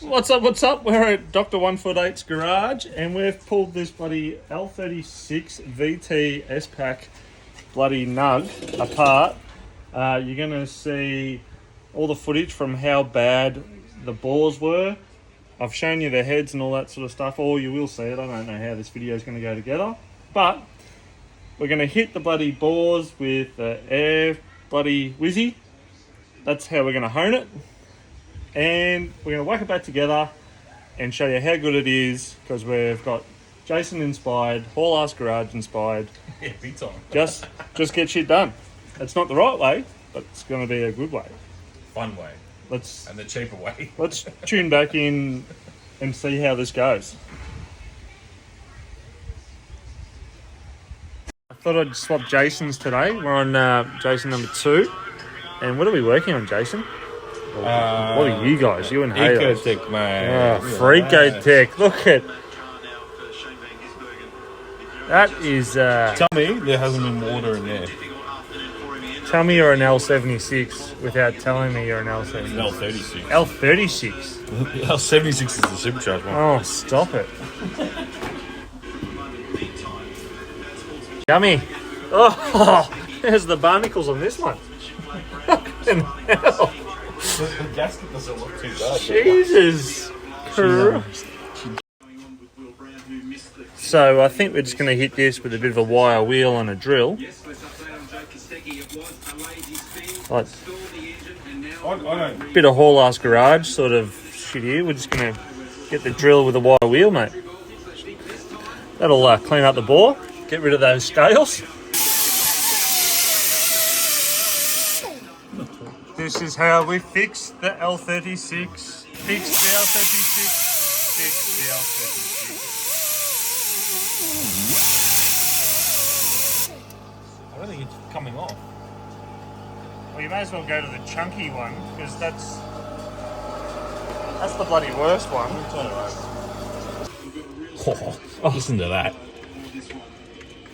What's up, what's up? We're at Dr. 148's garage and we've pulled this bloody L36 VT S-Pack bloody nug apart. You're going to see all the footage from how bad the bores were. I've shown you the heads and all that sort of stuff, or you will see it. I don't know how this video is going to go together. But we're going to hit the bloody bores with the air bloody whizzy. That's how we're going to hone it. And we're going to whack it back together and show you how good it is, because we've got Jason inspired, Haul Ass Garage inspired. Yeah, big time. Just get shit done. It's not the right way, but it's going to be a good way. Fun way. And the cheaper way. Let's tune back in and see how this goes. I thought I'd swap Jason's today. We're on Jason number 2. And what are we working on, Jason? What are you guys? You and Hayden. Ecotech, mate. Oh, Freakotech. Look at that. Is Tell me there hasn't been water in there. tell me you're an L76 without telling me you're an L76. L36. L36. L76 is the supercharged one. Oh, stop it. Yummy. Oh, there's the barnacles on this one. Fucking hell. The gasket doesn't look too bad. Jesus Christ. So I think we're just going to hit this with a bit of a wire wheel and a drill. Like bit of Haul Ass Garage sort of shit here. We're just going to get the drill with a wire wheel, mate. That'll clean up the bore, get rid of those scales. This is how we fix the L36. Fix the L36. Fix the L36. I don't think it's coming off. Well, you may as well go to the chunky one, because that's the bloody worst one. Oh, listen to that.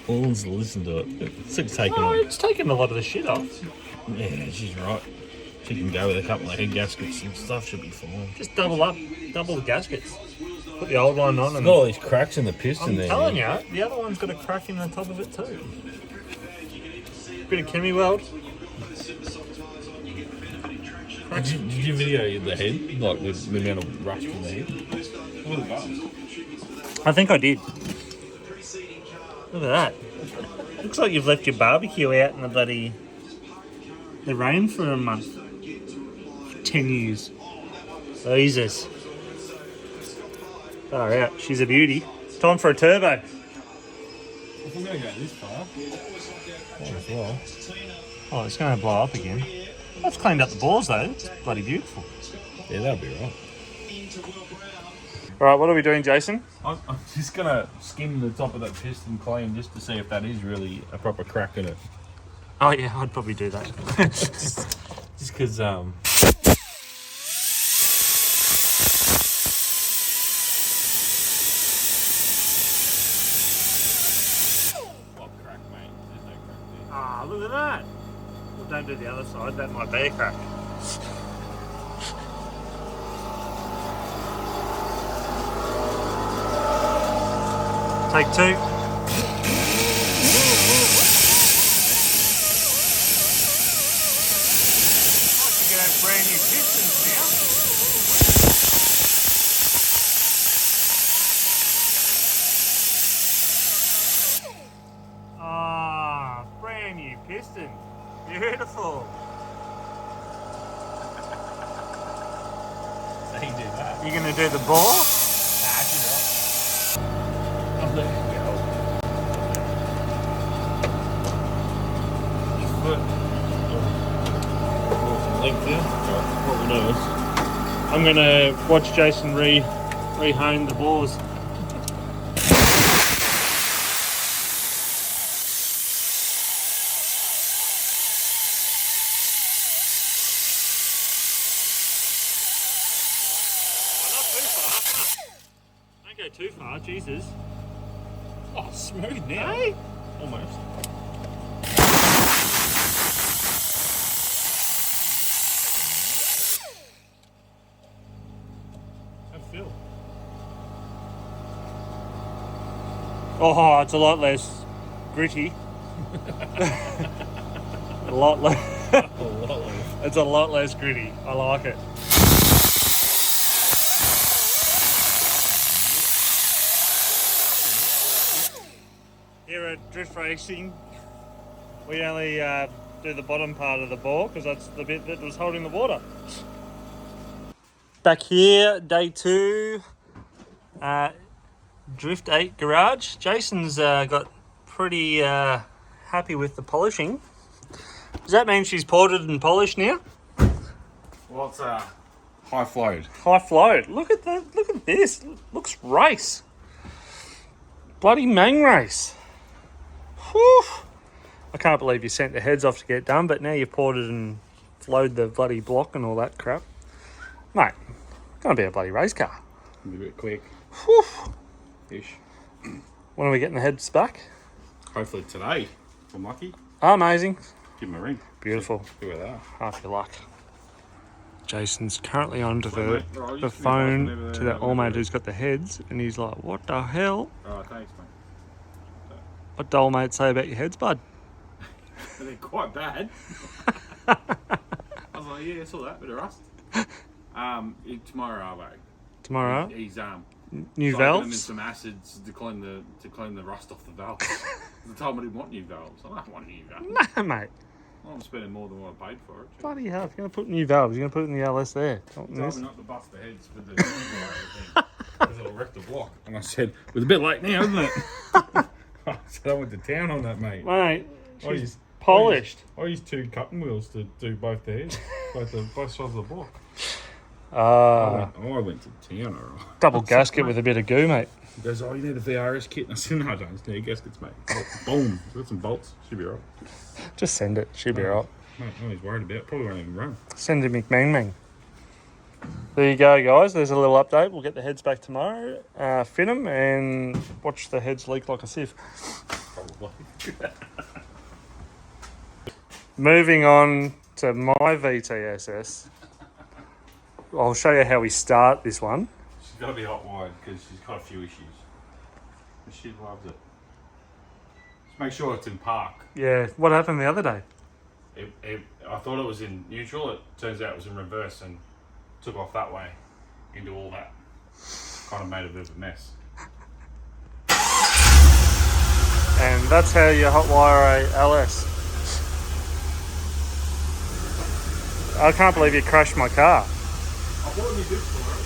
Listen to it. It's taking Oh, it's taking a lot of the shit off. Yeah, she's right. She can go with a couple of head gaskets and stuff, should be fine. Just double the gaskets. Put the old one on. It's got all these cracks in the piston there. I'm telling you, the other one's got a crack in the top of it too. Bit of chemi weld. Did you video the head? Like the amount of rust in the head? I think I did. Look at that. Looks like you've left your barbecue out in the rain for a month. 10 years. Jesus. Far out. She's a beauty. Time for a turbo. If I'm going to go this far, Oh, it's going to blow up again. That's cleaned up the bores though. It's bloody beautiful. yeah, that'll be right. Alright, what are we doing, Jason? I'm just going to skim the top of that piston clean just to see if that is really a proper crack in it. Oh yeah, I'd probably do that. Just because, crack, mate. There's no crack there. Ah, look at that. Well, don't do the other side. That might be a crack. Take 2. Brand new pistons now. Ah, brand new piston. Beautiful. So you do that. You gonna do the bore? Nah, she's right. I'm letting it go. His foot. Length there. What we know is I'm gonna watch Jason re-hone the bores. Not too far. Don't go too far, Jesus. oh, smooth now. Hey? Almost. feel? Oh, it's a lot less gritty. A lot less. A lot less. It's a lot less gritty. I like it. Here at Drift Racing, we only do the bottom part of the bore because that's the bit that was holding the water. Back here, day 2, Drift 8 garage. Jason's got pretty happy with the polishing. Does that mean she's ported and polished now? Well, it's high flowed. High flowed. Look at that. Look at this. Looks race. Bloody MANG race. Whew. I can't believe you sent the heads off to get done, but now you've ported and flowed the bloody block and all that crap. Mate, gonna be a bloody race car. Be a bit quick. Whew. Ish. When are we getting the heads back? Hopefully today, if I'm lucky. Amazing. Give them a ring. Beautiful. See where they are. Half your luck. Jason's currently onto Right, the you just phone finish off to that old mate who's got the heads, and he's like, what the hell? Oh, thanks, mate. What did old mate say about your heads, bud? They're quite bad. I was like, yeah, I saw that, bit of rust. Tomorrow, are they? Tomorrow? He's New cycling them in valves? some acids to clean the rust off the valves. They told me I didn't want new valves. I don't want new valves. No, mate. I'm spending more than what I paid for it. Bloody hell, if you're going to put new valves, you're going to put it in the LS there. He told me not to bust the heads with the thing, because it'll wreck the block. And I said, it was a bit late now, isn't it? I said, I went to town on that, mate. Mate, I she's used- polished. I used 2 cutting wheels to do both the heads, both sides of the block. Ah, I went to town, all right. double gasket with a bit of goo, mate. He goes, oh, you need a VRS kit? And I said, no, I don't. Just need gaskets, mate. Boom. Got some bolts. Should be all right. Just send it. She'll be right. Mate, no he's worried about it. Probably won't even run. Send it McMang. There you go, guys. There's a little update. We'll get the heads back tomorrow, fit them, and watch the heads leak like a sieve. Probably. Moving on to my VTSS. I'll show you how we start this one. She's got to be hot wired because she's got a few issues. But she loves it. Just make sure it's in park. Yeah, what happened the other day? I thought it was in neutral. It turns out it was in reverse and took off that way into all that. Kind of made a bit of a mess. And that's how you hotwire a LS. I can't believe you crashed my car. I bought new bits for her.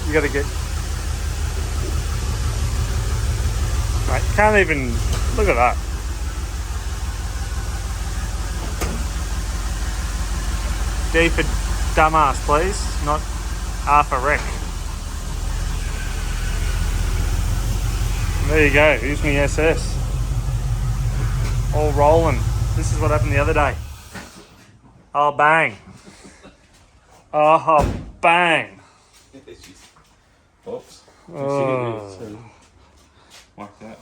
You got to get... Mate, can't even... Look at that. D for dumbass, please. Not half a wreck. There you go. Here's my SS. All rolling. This is what happened the other day. Oh, bang. Oh, bang. Oops. Oh. Like that.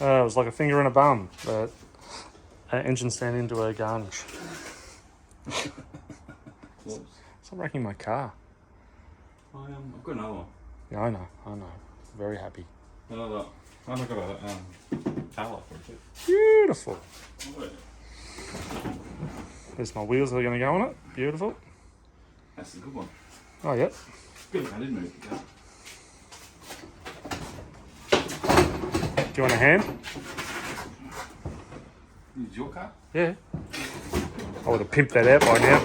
It was like a finger in a bum, but engine stand into a garnish. Stop wrecking my car. I've got another one. Yeah, I know. Very happy. Another. I've got a pallet for it. Beautiful. There's my wheels that are going to go on it. Beautiful. That's a good one. Oh, yep. Good, I didn't move the car. Do you want a hand? This is your car? Yeah. I would have pimped that out by now.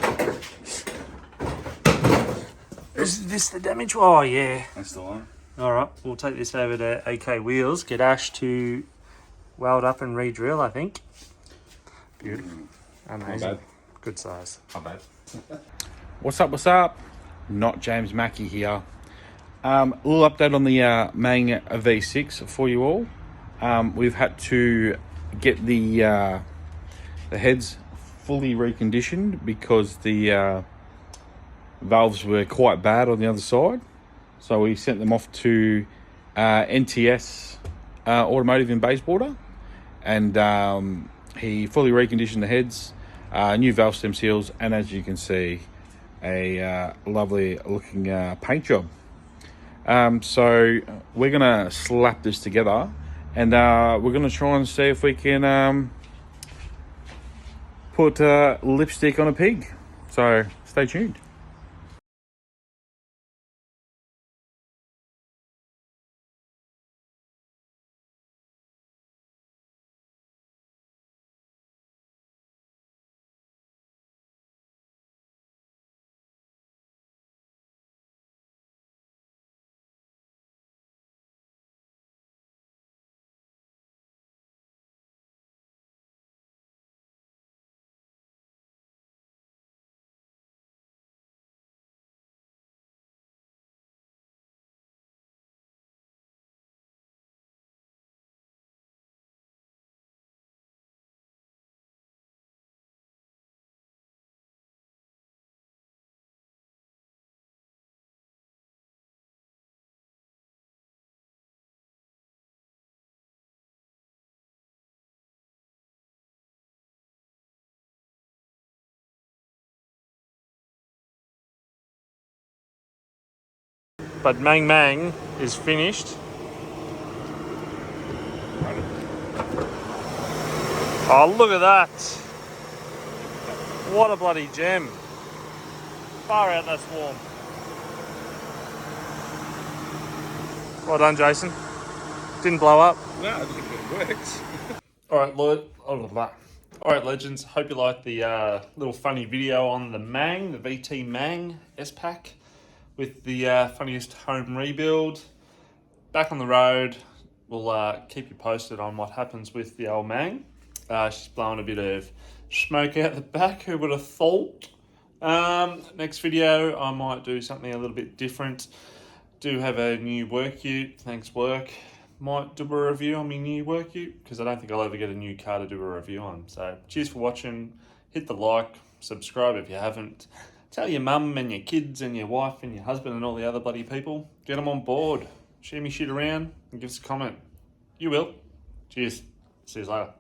Is this the damage? Oh, yeah. That's the one. All right, we'll take this over to AK Wheels, get Ash to weld up and re-drill, I think. Beautiful. Amazing. Not bad. Good size. Not bad. What's up? Not James Mackey here. A little update on the MANG V6 for you all. We've had to get the heads fully reconditioned because the valves were quite bad on the other side. So we sent them off to NTS Automotive in Bayswater, and he fully reconditioned the heads, new valve stem seals, and as you can see, a lovely looking paint job. So we're gonna slap this together, and we're gonna try and see if we can put lipstick on a pig. So stay tuned. But Mang is finished. Oh, look at that. What a bloody gem. Far out, that's warm. Well done, Jason. Didn't blow up. No, I think it works. Alright, legends. Hope you liked the little funny video on the MANG, the VT MANG S-Pack with the funniest home rebuild. Back on the road. We'll keep you posted on what happens with the old MANG. She's blowing a bit of smoke out the back, who would have thought? Next video, I might do something a little bit different. Do have a new work ute, thanks work. Might do a review on my new work ute, because I don't think I'll ever get a new car to do a review on. So cheers for watching, hit the like, subscribe if you haven't. Tell your mum and your kids and your wife and your husband and all the other bloody people. Get them on board. Share me shit around and give us a comment. You will. Cheers. See you later.